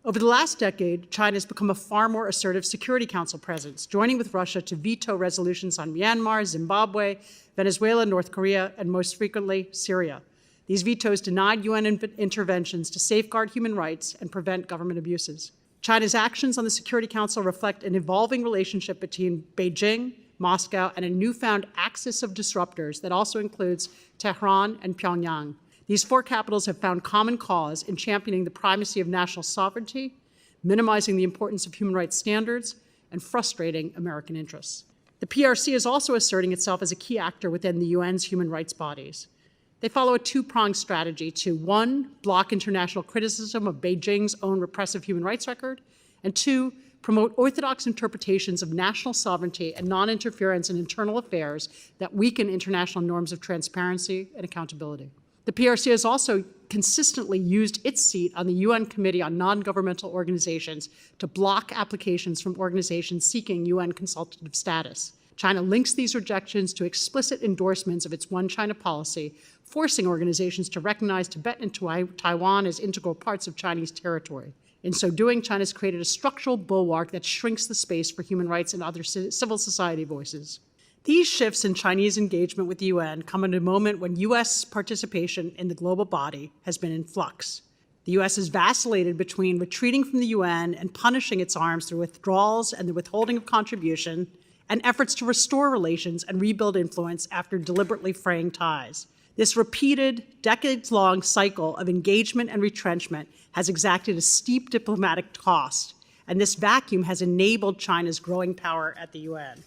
Over the last decade, China has become a far more assertive Security Council presence, joining with Russia to veto resolutions on Myanmar, Zimbabwe, Venezuela, North Korea, and most frequently, Syria. These vetoes denied UN interventions to safeguard human rights and prevent government abuses. China's actions on the Security Council reflect an evolving relationship between Beijing, Moscow, and a newfound axis of disruptors that also includes Tehran and Pyongyang. These four capitals have found common cause in championing the primacy of national sovereignty, minimizing the importance of human rights standards, and frustrating American interests. The PRC is also asserting itself as a key actor within the UN's human rights bodies. They follow a two-pronged strategy to, one, block international criticism of Beijing's own repressive human rights record, and two, promote orthodox interpretations of national sovereignty and non-interference in internal affairs that weaken international norms of transparency and accountability. The PRC has also consistently used its seat on the UN Committee on Non-Governmental Organizations to block applications from organizations seeking UN consultative status. China links these rejections to explicit endorsements of its One China policy, forcing organizations to recognize Tibet and Taiwan as integral parts of Chinese territory. In so doing, China has created a structural bulwark that shrinks the space for human rights and other civil society voices. These shifts in Chinese engagement with the UN come at a moment when U.S. participation in the global body has been in flux. The U.S. has vacillated between retreating from the UN and punishing its arms through withdrawals and the withholding of contribution, and efforts to restore relations and rebuild influence after deliberately fraying ties. This repeated, decades-long cycle of engagement and retrenchment has exacted a steep diplomatic cost, and this vacuum has enabled China's growing power at the UN.